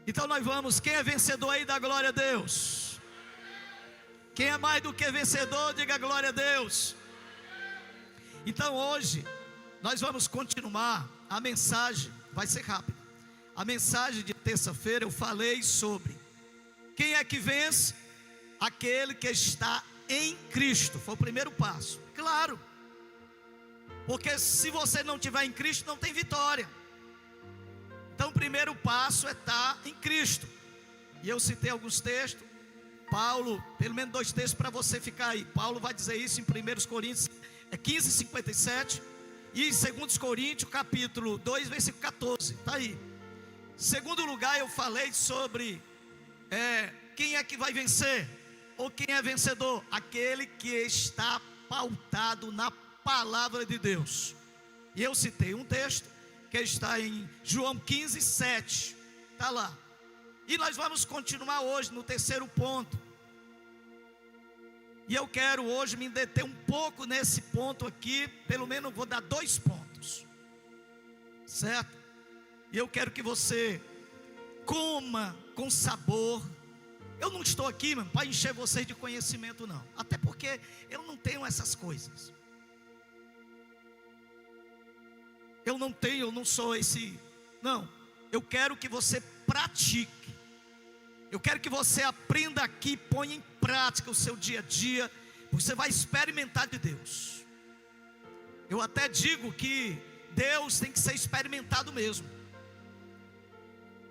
Então nós vamos, quem é vencedor aí, dá glória a Deus. Quem é mais do que vencedor, diga glória a Deus. Então hoje, nós vamos continuar, a mensagem vai ser rápida. A mensagem de terça-feira eu falei sobre quem é que vence? Aquele que está em Cristo, foi o primeiro passo. Claro, porque se você não estiver em Cristo, não tem vitória. Então o primeiro passo é estar em Cristo. E eu citei alguns textos. Paulo, pelo menos 2 textos para você ficar aí. Paulo vai dizer isso em 1 Coríntios 15:57 e em 2 Coríntios capítulo 2 versículo 14, está aí. Segundo lugar, eu falei sobre quem é que vai vencer, ou quem é vencedor? Aquele que está pautado na palavra de Deus. E eu citei um texto que está em João 15:7, está lá. E nós vamos continuar hoje no terceiro ponto. E eu quero hoje me deter um pouco nesse ponto aqui. Pelo menos vou dar 2 pontos, certo? E eu quero que você coma com sabor. Eu não estou aqui, mano, para encher vocês de conhecimento, não. Até porque eu não tenho essas coisas. Eu não sou esse. Não, eu quero que você pratique. Eu quero que você aprenda aqui, ponha em prática o seu dia a dia. Você vai experimentar de Deus. Eu até digo que Deus tem que ser experimentado mesmo.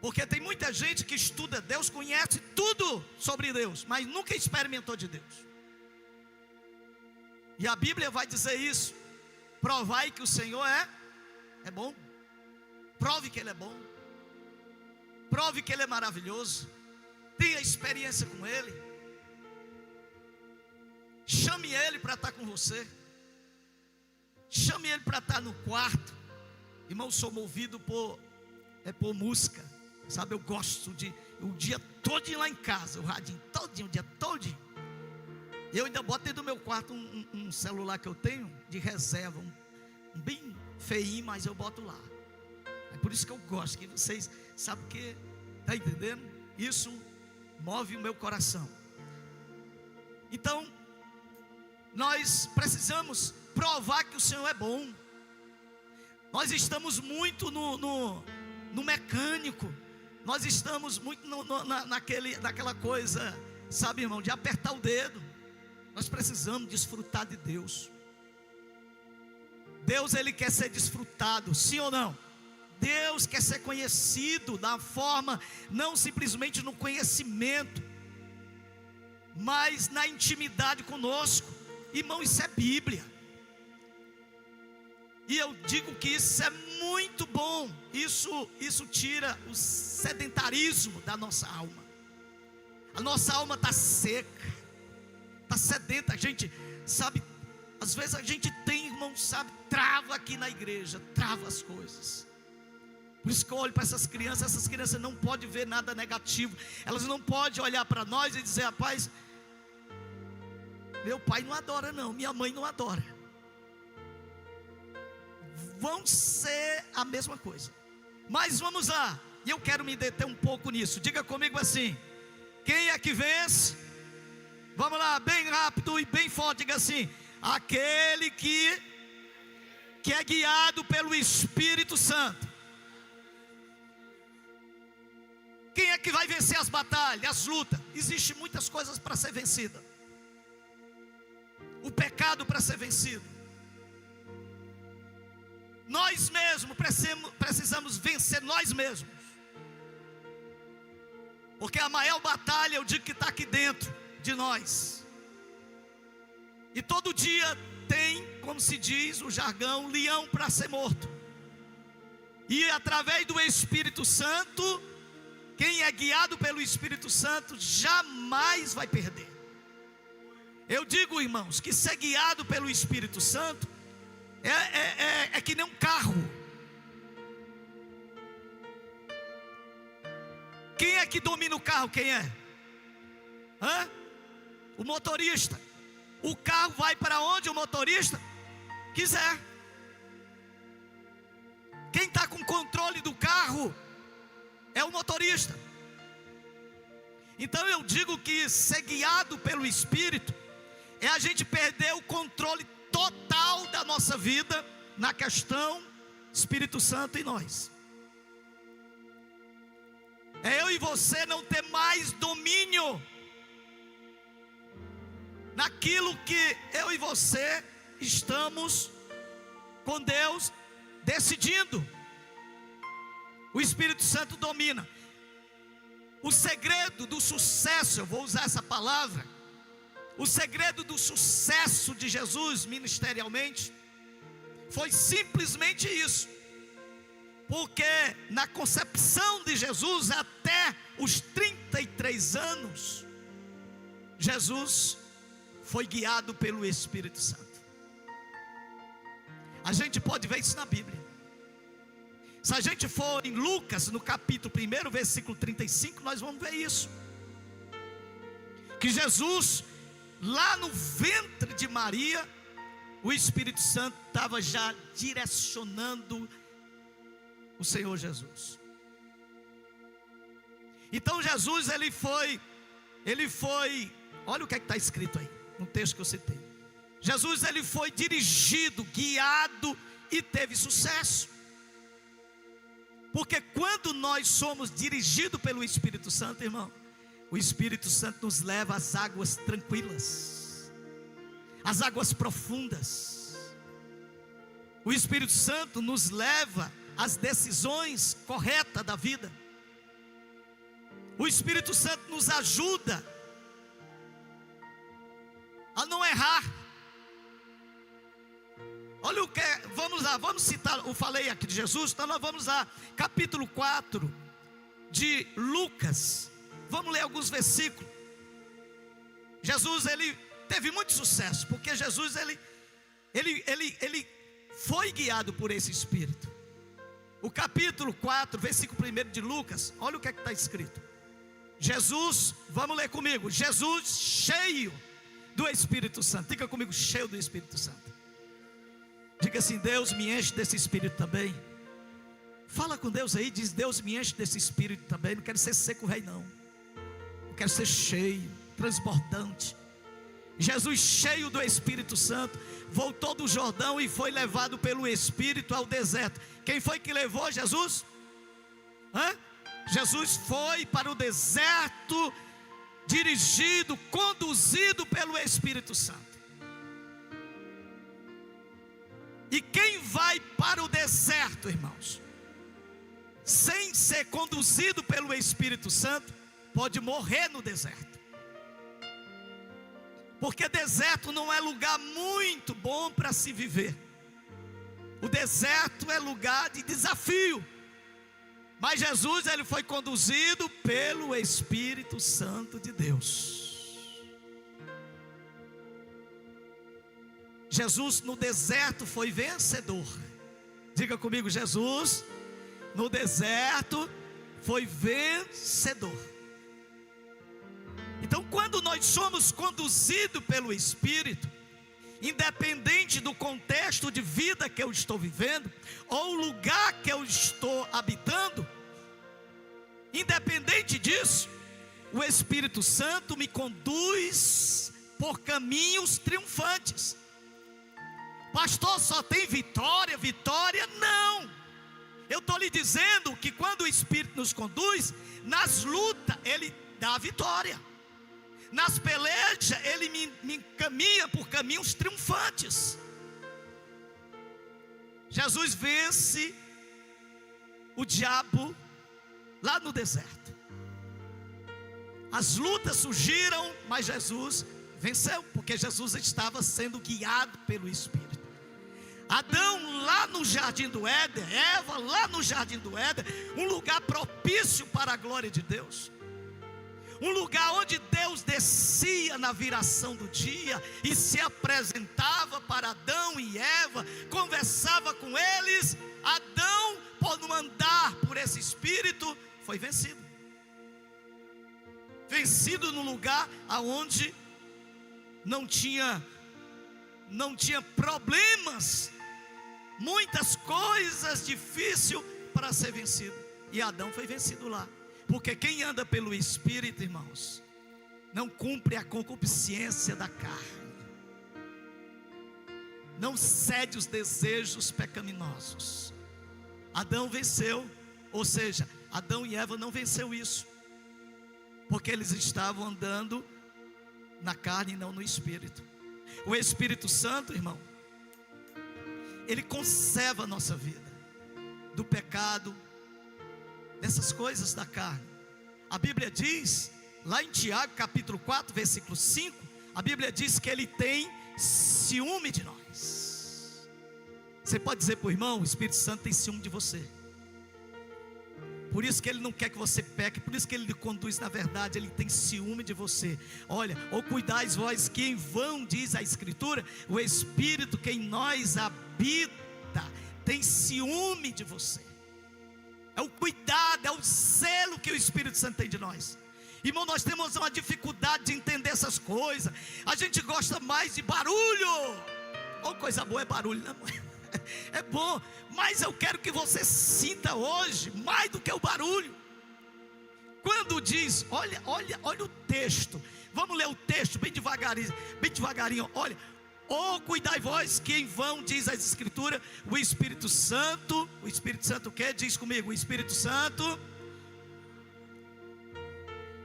Porque tem muita gente que estuda Deus, conhece tudo sobre Deus, mas nunca experimentou de Deus. E a Bíblia vai dizer isso: provai que o Senhor é bom. Prove que Ele é bom. Prove que Ele é maravilhoso. Tenha experiência com Ele. Chame Ele para estar com você. Chame Ele para estar no quarto. Irmão, sou movido por música. Sabe, eu gosto de o dia todinho lá em casa, o radinho todinho, o dia todinho. Eu ainda boto dentro do meu quarto um celular que eu tenho de reserva, um bem feinho, mas eu boto lá. É por isso que eu gosto, que vocês sabem que, está entendendo? Isso move o meu coração. Então, nós precisamos provar que o Senhor é bom. Nós estamos muito no mecânico. Nós estamos muito naquela coisa, sabe, irmão, de apertar o dedo. Nós precisamos desfrutar de Deus. Deus, Ele quer ser desfrutado, sim ou não? Deus quer ser conhecido da forma, não simplesmente no conhecimento, mas na intimidade conosco. Irmão, isso é Bíblia. E eu digo que isso é muito bom. Isso tira o sedentarismo da nossa alma. A nossa alma está seca, está sedenta. A gente sabe, às vezes a gente tem, irmão, sabe, trava aqui na igreja, trava as coisas. Por isso que eu olho para essas crianças não podem ver nada negativo. Elas não podem olhar para nós e dizer: rapaz, meu pai não adora não, minha mãe não adora. Vão ser a mesma coisa. Mas vamos lá, e eu quero me deter um pouco nisso. Diga comigo assim: quem é que vence? Vamos lá, bem rápido e bem forte, diga assim: aquele que é guiado pelo Espírito Santo. Quem é que vai vencer as batalhas, as lutas? Existem muitas coisas para ser vencida. O pecado para ser vencido. Nós mesmos precisamos vencer nós mesmos. Porque a maior batalha, eu digo que está aqui dentro de nós. E todo dia tem, como se diz o jargão, leão para ser morto. E através do Espírito Santo, quem é guiado pelo Espírito Santo jamais vai perder. Eu digo, irmãos, que ser guiado pelo Espírito Santo é que nem um carro. Quem é que domina o carro? Quem é? O motorista. O carro vai para onde o motorista quiser. Quem está com controle do carro é o motorista. Então eu digo que ser guiado pelo Espírito é a gente perder o controle total da nossa vida na questão Espírito Santo e nós. É eu e você não ter mais domínio naquilo que eu e você estamos com Deus decidindo. O Espírito Santo domina. O segredo do sucesso, eu vou usar essa palavra, o segredo do sucesso de Jesus ministerialmente foi simplesmente isso. Porque na concepção de Jesus, até os 33 anos, Jesus foi guiado pelo Espírito Santo. A gente pode ver isso na Bíblia. Se a gente for em Lucas, no capítulo 1, versículo 35, nós vamos ver isso. Que Jesus, lá no ventre de Maria, o Espírito Santo estava já direcionando o Senhor Jesus. Então Jesus, ele foi, olha o que está escrito aí, no texto que eu citei. Jesus, ele foi dirigido, guiado e teve sucesso. Porque quando nós somos dirigidos pelo Espírito Santo, irmão, o Espírito Santo nos leva às águas tranquilas, às águas profundas. O Espírito Santo nos leva às decisões corretas da vida. O Espírito Santo nos ajuda a não errar. Olha o que, vamos lá, vamos citar, eu falei aqui de Jesus, então nós vamos lá, capítulo 4 de Lucas, vamos ler alguns versículos. Jesus, ele teve muito sucesso, porque Jesus, ele foi guiado por esse Espírito. O capítulo 4, versículo 1 de Lucas, olha o que está escrito. Jesus, vamos ler comigo, Jesus cheio do Espírito Santo, diga comigo, cheio do Espírito Santo. Diga assim: Deus, me enche desse Espírito também. Fala com Deus aí, diz: Deus, me enche desse Espírito também. Não quero ser seco rei não, eu quero ser cheio, transbordante. Jesus, cheio do Espírito Santo, voltou do Jordão e foi levado pelo Espírito ao deserto. Quem foi que levou Jesus? Jesus foi para o deserto, dirigido, conduzido pelo Espírito Santo. E quem vai para o deserto, irmãos, sem ser conduzido pelo Espírito Santo, pode morrer no deserto. Porque deserto não é lugar muito bom para se viver. O deserto é lugar de desafio. Mas Jesus, ele foi conduzido pelo Espírito Santo de Deus. Jesus no deserto foi vencedor. Diga comigo: Jesus no deserto foi vencedor. Então, quando nós somos conduzidos pelo Espírito, independente do contexto de vida que eu estou vivendo, ou o lugar que eu estou habitando, independente disso, o Espírito Santo me conduz por caminhos triunfantes. Pastor, só tem vitória? Vitória não. Eu estou lhe dizendo que quando o Espírito nos conduz, nas lutas ele dá a vitória. Nas pelejas ele me encaminha por caminhos triunfantes. Jesus vence o diabo lá no deserto. As lutas surgiram, mas Jesus venceu, porque Jesus estava sendo guiado pelo Espírito. Adão lá no jardim do Éden, Eva lá no jardim do Éden, um lugar propício para a glória de Deus, um lugar onde Deus descia na viração do dia e se apresentava para Adão e Eva, conversava com eles. Adão, por não andar por esse Espírito, foi vencido. Vencido no lugar aonde não tinha problemas, muitas coisas difíceis para ser vencido. E Adão foi vencido lá. Porque quem anda pelo Espírito, irmãos, não cumpre a concupiscência da carne, não cede os desejos pecaminosos. Adão venceu, ou seja, Adão e Eva não venceu isso, porque eles estavam andando na carne e não no Espírito. O Espírito Santo, irmão, ele conserva a nossa vida do pecado, dessas coisas da carne. A Bíblia diz, lá em Tiago capítulo 4, versículo 5, a Bíblia diz que ele tem ciúme de nós. Você pode dizer para o irmão: o Espírito Santo tem ciúme de você. Por isso que ele não quer que você peque, por isso que ele lhe conduz na verdade, ele tem ciúme de você. Olha, ou cuidais vós que em vão, diz a Escritura, o Espírito que em nós habita, tem ciúme de você. É o cuidado, é o zelo que o Espírito Santo tem de nós. Irmão, nós temos uma dificuldade de entender essas coisas. A gente gosta mais de barulho. Oh, coisa boa é barulho, né, mãe? É bom, mas eu quero que você sinta hoje mais do que o barulho. Quando diz, olha o texto. Vamos ler o texto bem devagarinho. Olha, ou cuidai vós que em vão, diz as Escrituras, o Espírito Santo o que? Diz comigo, o Espírito Santo.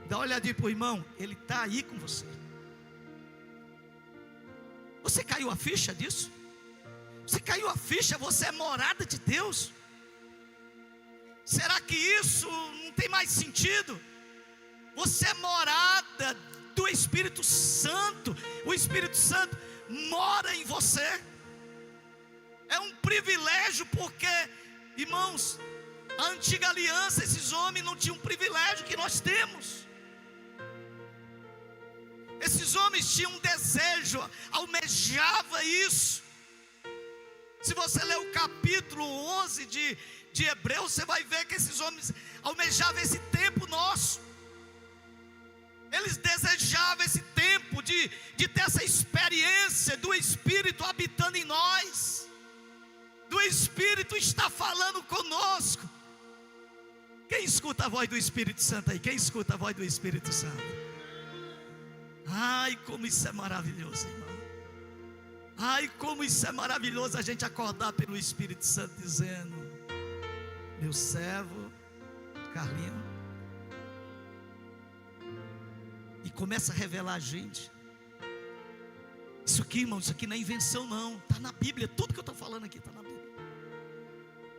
Dá uma olhadinha para o irmão, ele está aí com você. Você caiu a ficha disso? Você caiu a ficha, você é morada de Deus? Será que isso não tem mais sentido? Você é morada do Espírito Santo. O Espírito Santo mora em você. É um privilégio, porque, irmãos, a antiga aliança, esses homens não tinham um privilégio que nós temos. Esses homens tinham um desejo, almejava isso. Se você ler o capítulo 11 de Hebreus, você vai ver que esses homens almejavam esse tempo nosso. Eles desejavam esse tempo de ter essa experiência do Espírito habitando em nós, do Espírito estar falando conosco. Quem escuta a voz do Espírito Santo aí? Quem escuta a voz do Espírito Santo? Ai, como isso é maravilhoso, irmão. Ai, como isso é maravilhoso, a gente acordar pelo Espírito Santo dizendo: meu servo Carlinho, e começa a revelar a gente. Isso aqui, irmão, isso aqui não é invenção não, está na Bíblia. Tudo que eu estou falando aqui está na Bíblia.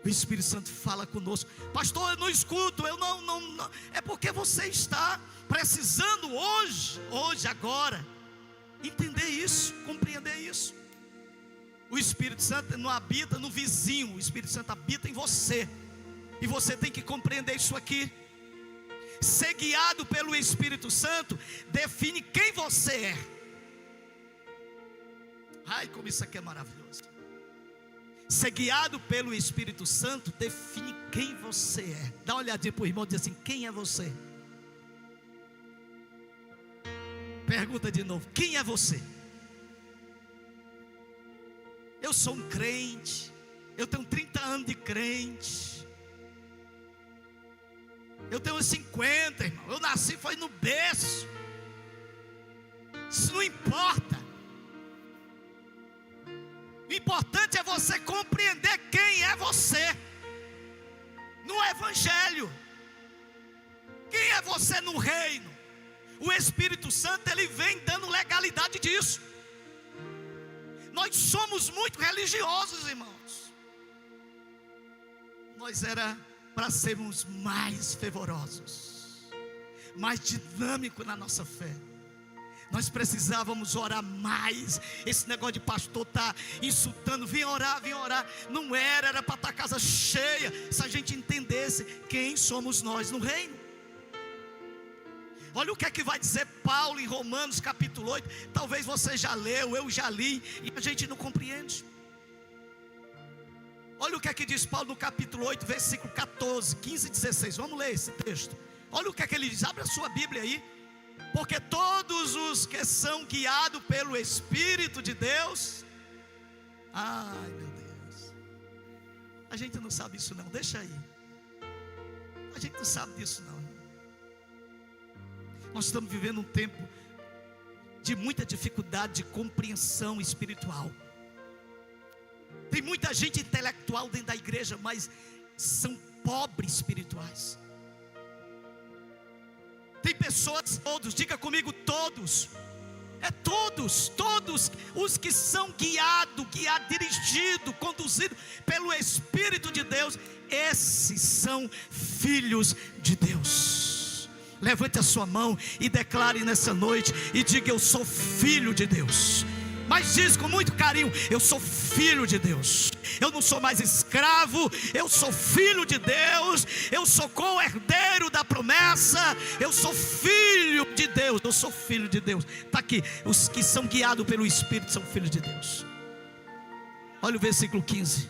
O Espírito Santo fala conosco. Pastor, eu não escuto, eu não. É porque você está precisando hoje, agora, entender isso, compreender isso. O Espírito Santo não habita no vizinho, o Espírito Santo habita em você. E você tem que compreender isso aqui. Ser guiado pelo Espírito Santo define quem você é. Ai, como isso aqui é maravilhoso. Ser guiado pelo Espírito Santo define quem você é. Dá uma olhadinha para o irmão e diz assim: quem é você? Pergunta de novo: quem é você? Eu sou um crente, eu tenho 30 anos de crente, eu tenho 50, irmão, eu nasci foi no berço. Isso não importa. O importante é você compreender quem é você no Evangelho. Quem é você no reino? O Espírito Santo, ele vem dando legalidade disso. Nós somos muito religiosos, irmãos. Nós era para sermos mais fervorosos, mais dinâmicos na nossa fé. Nós precisávamos orar mais. Esse negócio de pastor tá insultando, vem orar. Não era para estar a casa cheia. Se a gente entendesse quem somos nós no reino. Olha o que é que vai dizer Paulo em Romanos capítulo 8. Talvez você já leu, eu já li, e a gente não compreende. Olha o que é que diz Paulo no capítulo 8, versículo 14, 15 e 16. Vamos ler esse texto. Olha o que é que ele diz, abre a sua Bíblia aí. Porque todos os que são guiados pelo Espírito de Deus. Ai, meu Deus. A gente não sabe isso não, deixa aí. A gente não sabe disso não. Nós estamos vivendo um tempo de muita dificuldade de compreensão espiritual. Tem muita gente intelectual dentro da igreja, mas são pobres espirituais. Tem pessoas, todos, diga comigo, todos. Todos os que são guiados, dirigidos, conduzidos pelo Espírito de Deus, esses são filhos de Deus. Levante a sua mão e declare nessa noite e diga: eu sou filho de Deus. Mas diz com muito carinho: eu sou filho de Deus. Eu não sou mais escravo, eu sou filho de Deus. Eu sou co-herdeiro da promessa. Eu sou filho de Deus. Eu sou filho de Deus. Está aqui: os que são guiados pelo Espírito são filhos de Deus. Olha o versículo 15: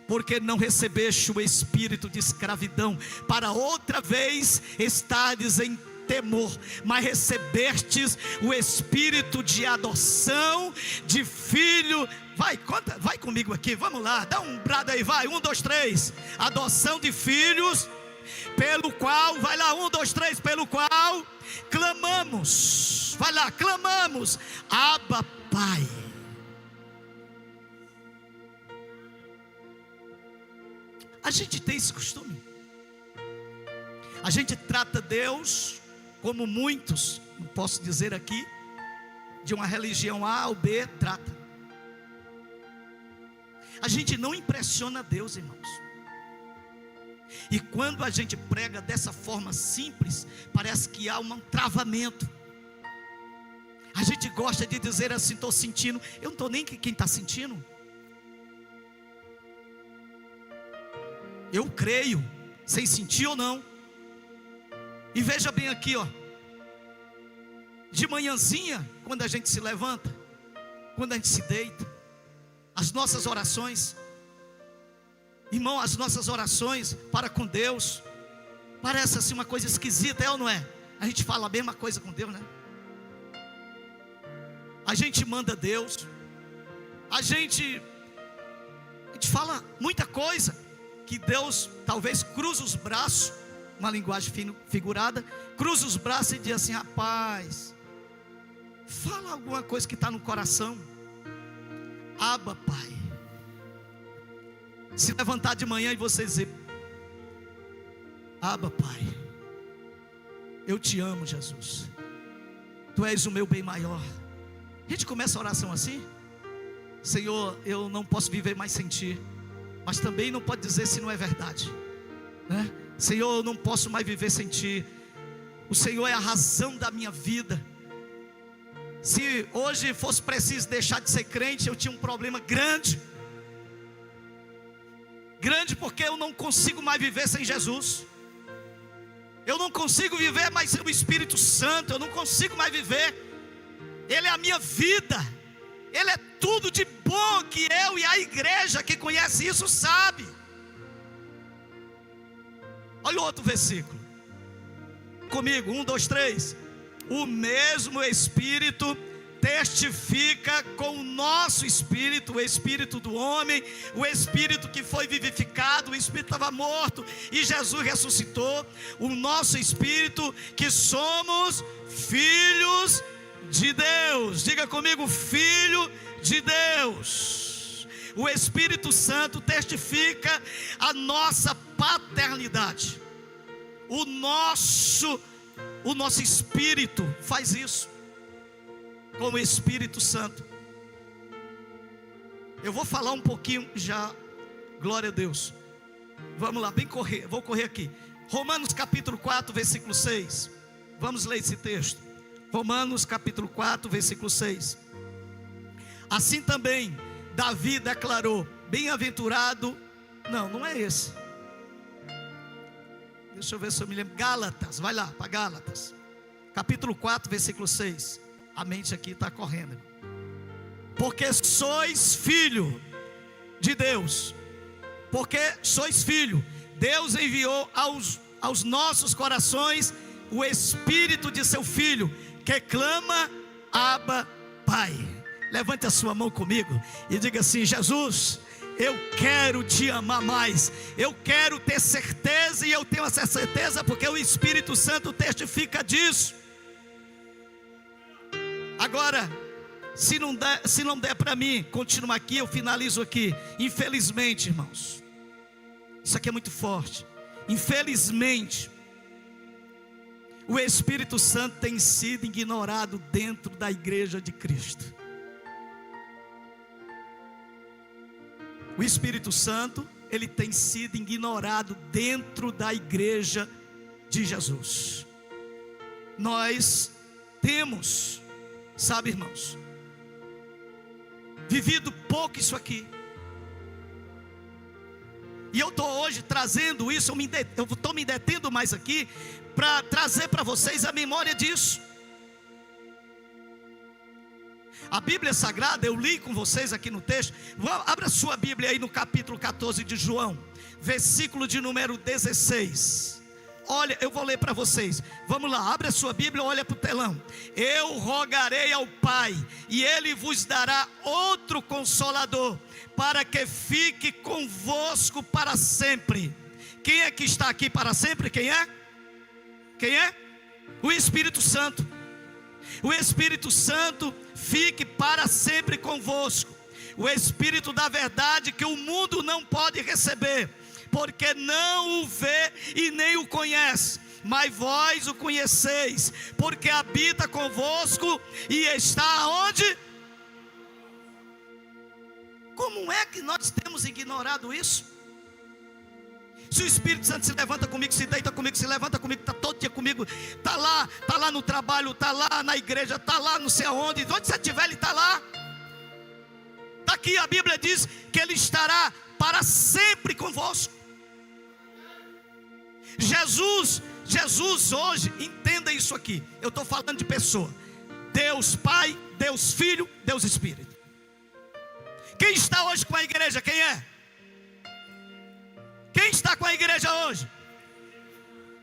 porque não recebeste o espírito de escravidão, para outra vez estares em temor, mas recebestes o espírito de adoção, de filho. Vai, conta, vai comigo aqui, vamos lá, dá um brado aí, vai, 1, 2, 3, adoção de filhos, pelo qual, vai lá, 1, 2, 3, pelo qual clamamos, vai lá, clamamos, Abba, Pai. A gente tem esse costume, a gente trata Deus como muitos, não posso dizer aqui, de uma religião A ou B trata. A gente não impressiona Deus, irmãos. E quando a gente prega dessa forma simples, parece que há um travamento. A gente gosta de dizer assim: estou sentindo. Eu não estou nem quem está sentindo. Eu creio, sem sentir ou não. E veja bem aqui, ó. De manhãzinha, quando a gente se levanta, quando a gente se deita, as nossas orações, irmão, as nossas orações para com Deus, parece assim uma coisa esquisita, é ou não é? A gente fala a mesma coisa com Deus, né? A gente manda Deus, a gente fala muita coisa, que Deus talvez cruza os braços, uma linguagem figurada, cruza os braços e diz assim: rapaz, fala alguma coisa que está no coração. Abba, Pai. Se levantar de manhã e você dizer: Abba, Pai, eu te amo, Jesus, Tu és o meu bem maior. A gente começa a oração assim: Senhor, eu não posso viver mais sem Ti. Mas também não pode dizer se não é verdade, né? Senhor, eu não posso mais viver sem Ti. O Senhor é a razão da minha vida. Se hoje fosse preciso deixar de ser crente, eu tinha um problema grande. Grande, porque eu não consigo mais viver sem Jesus. Eu não consigo viver mais sem o Espírito Santo. Eu não consigo mais viver. Ele é a minha vida. Ele é tudo de bom que eu e a igreja que conhece isso sabe. Olha o outro versículo comigo, 1, 2, 3. O mesmo Espírito testifica com o nosso espírito, o espírito do homem, o espírito que foi vivificado. O espírito estava morto e Jesus ressuscitou. O nosso espírito, que somos filhos de Deus. Diga comigo: filho de Deus. O Espírito Santo testifica a nossa paternidade. O nosso espírito faz isso com o Espírito Santo. Eu vou falar um pouquinho já, glória a Deus. Vamos lá, vou correr aqui. Romanos capítulo 4, versículo 6. Vamos ler esse texto. Romanos capítulo 4, versículo 6. Assim também Davi declarou: bem-aventurado. Não é esse. Deixa eu ver se eu me lembro. Gálatas, vai lá para Gálatas capítulo 4, versículo 6. A mente aqui está correndo. Porque sois filho de Deus. Porque sois filho. Deus enviou aos nossos corações o Espírito de seu Filho, que clama: Abba, Pai. Levante a sua mão comigo e diga assim: Jesus, eu quero Te amar mais. Eu quero ter certeza, e eu tenho essa certeza porque o Espírito Santo testifica disso. agora, se não der para mim continuar aqui, eu finalizo aqui. Infelizmente, irmãos, isso aqui é muito forte. Infelizmente, o Espírito Santo tem sido ignorado dentro da igreja de Cristo. O Espírito Santo, ele tem sido ignorado dentro da igreja de Jesus. Nós temos, sabe, irmãos, vivido pouco isso aqui. E eu estou hoje trazendo isso, eu estou me detendo mais aqui, para trazer para vocês a memória disso. A Bíblia Sagrada, eu li com vocês aqui no texto. Abra sua Bíblia aí no capítulo 14 de João, versículo de número 16. Olha, eu vou ler para vocês. Vamos lá, abre a sua Bíblia, olha para o telão. Eu rogarei ao Pai, e Ele vos dará outro Consolador, para que fique convosco para sempre. Quem é que está aqui para sempre? Quem é? Quem é? O Espírito Santo. O Espírito Santo fique para sempre convosco. O Espírito da verdade, que o mundo não pode receber, porque não o vê e nem o conhece, mas vós o conheceis, porque habita convosco e está onde? Como é que nós temos ignorado isso? Se o Espírito Santo se levanta comigo, se deita comigo, se levanta comigo, está todo dia comigo, está lá no trabalho, está lá na igreja, está lá não sei aonde você estiver, Ele está lá. Está aqui, a Bíblia diz que Ele estará para sempre convosco. Jesus hoje, entenda isso aqui, eu estou falando de pessoa: Deus Pai, Deus Filho, Deus Espírito. Quem está hoje com a igreja? Quem é? Quem está com a igreja hoje?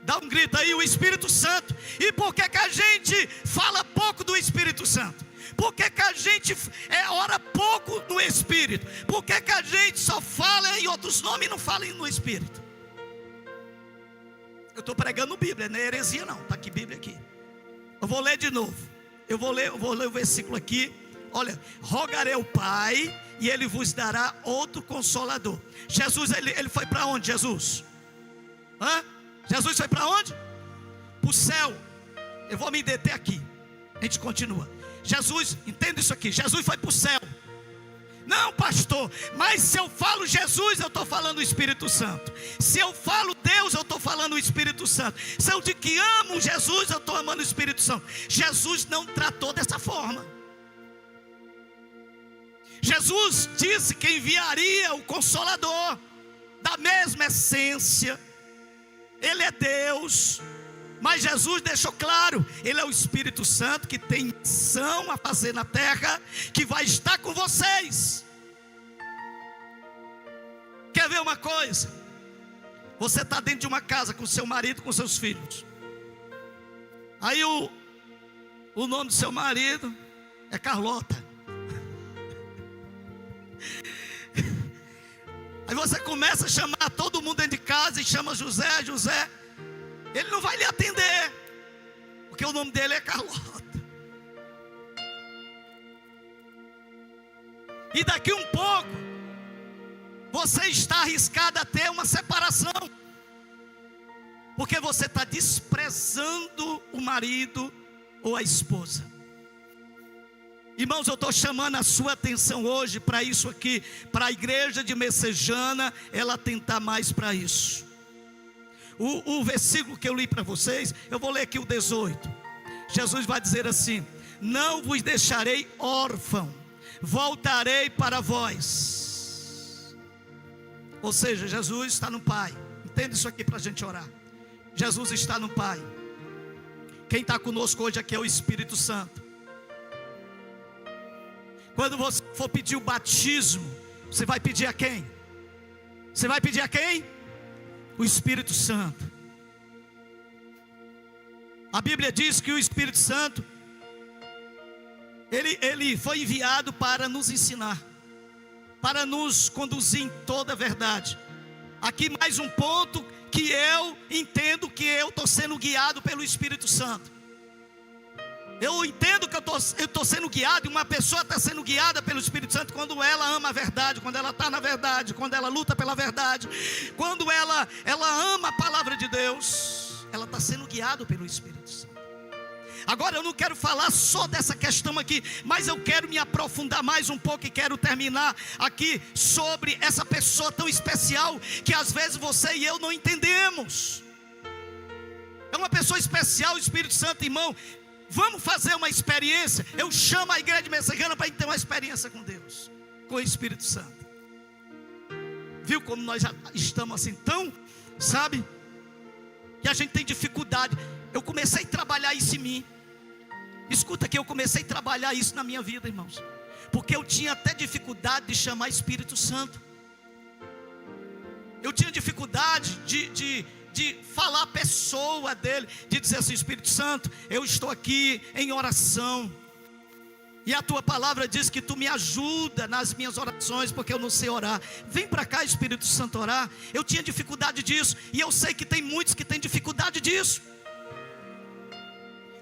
Dá um grito aí, o Espírito Santo. E por que a gente fala pouco do Espírito Santo? Por que a gente ora pouco no Espírito? Por que a gente só fala em outros nomes e não fala no Espírito? Eu estou pregando Bíblia, não é heresia não, está aqui Bíblia aqui. Eu vou ler de novo. Eu vou ler o versículo aqui. Olha, rogarei ao Pai, e Ele vos dará outro Consolador. Jesus, ele foi para onde, Jesus? Jesus foi para onde? Para o céu. Eu vou me deter aqui, a gente continua. Jesus, entenda isso aqui, Jesus foi para o céu. Não, pastor, mas se eu falo Jesus, eu estou falando o Espírito Santo. Se eu falo Deus, eu estou falando o Espírito Santo. Se eu digo que amo Jesus, eu estou amando o Espírito Santo. Jesus não tratou dessa forma. Jesus disse que enviaria o Consolador, da mesma essência. Ele é Deus, mas Jesus deixou claro: Ele é o Espírito Santo, que tem missão a fazer na terra, que vai estar com vocês. Quer ver uma coisa? Você está dentro de uma casa com seu marido, com seus filhos. Aí o nome do seu marido é Carlota. Aí você começa a chamar todo mundo dentro de casa e chama José. Ele não vai lhe atender, porque o nome dele é Carlota. E daqui um pouco você está arriscado a ter uma separação, porque você está desprezando o marido ou a esposa. Irmãos, eu estou chamando a sua atenção hoje para isso aqui, para a igreja de Messejana, ela atentar mais para isso. O versículo que eu li para vocês, eu vou ler aqui o 18. Jesus vai dizer assim: não vos deixarei órfão, voltarei para vós. Ou seja, Jesus está no Pai. Entenda isso aqui para a gente orar. Jesus está no Pai. Quem está conosco hoje aqui é o Espírito Santo. Quando você for pedir o batismo, você vai pedir a quem? Você vai pedir a quem? O Espírito Santo. A Bíblia diz que o Espírito Santo, ele foi enviado para nos ensinar, para nos conduzir em toda a verdade. Aqui mais um ponto que eu entendo que eu estou sendo guiado pelo Espírito Santo. Eu entendo que eu estou sendo guiado, e uma pessoa está sendo guiada pelo Espírito Santo quando ela ama a verdade, quando ela está na verdade, quando ela luta pela verdade, quando ela ama a palavra de Deus, ela está sendo guiada pelo Espírito Santo. Agora eu não quero falar só dessa questão aqui, mas eu quero me aprofundar mais um pouco e quero terminar aqui sobre essa pessoa tão especial que às vezes você e eu não entendemos. É uma pessoa especial, o Espírito Santo, irmão. Vamos fazer uma experiência. Eu chamo a igreja messejana para ter uma experiência com Deus, com o Espírito Santo. Viu como nós já estamos assim tão, sabe, que a gente tem dificuldade. Eu comecei a trabalhar isso em mim. Escuta que eu comecei a trabalhar isso na minha vida, irmãos, porque eu tinha até dificuldade de chamar Espírito Santo. Eu tinha dificuldade de falar a pessoa dele, de dizer assim: Espírito Santo, eu estou aqui em oração, e a tua palavra diz que tu me ajuda nas minhas orações, porque eu não sei orar. Vem para cá, Espírito Santo, orar. Eu tinha dificuldade disso, e eu sei que tem muitos que têm dificuldade disso,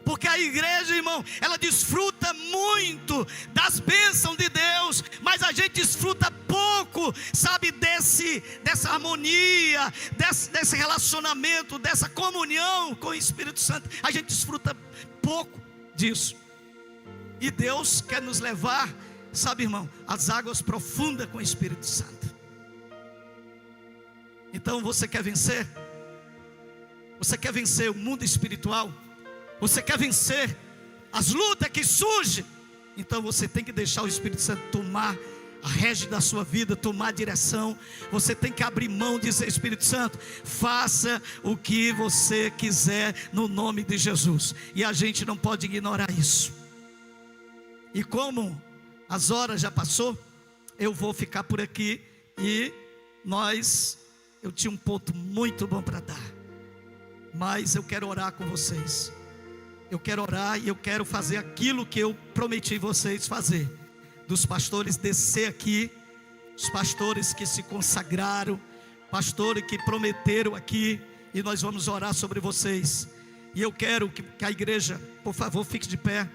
porque a igreja, irmão, ela desfruta muito das bênçãos de Deus, mas a gente desfruta pouco, sabe, dessa harmonia, desse relacionamento, dessa comunhão com o Espírito Santo. A gente desfruta pouco disso. E Deus quer nos levar, sabe, irmão, às águas profundas com o Espírito Santo. Então você quer vencer? Você quer vencer o mundo espiritual? Você quer vencer as lutas que surgem? Então você tem que deixar o Espírito Santo tomar a rédea da sua vida, tomar a direção. Você tem que abrir mão e dizer: Espírito Santo, faça o que você quiser no nome de Jesus. E a gente não pode ignorar isso. E como as horas já passou, eu vou ficar por aqui. E eu tinha um ponto muito bom para dar, mas eu quero orar com vocês. Eu quero orar e eu quero fazer aquilo que eu prometi vocês fazer. Dos pastores descer aqui, os pastores que se consagraram, pastores que prometeram aqui, e nós vamos orar sobre vocês. E eu quero que a igreja, por favor, fique de pé.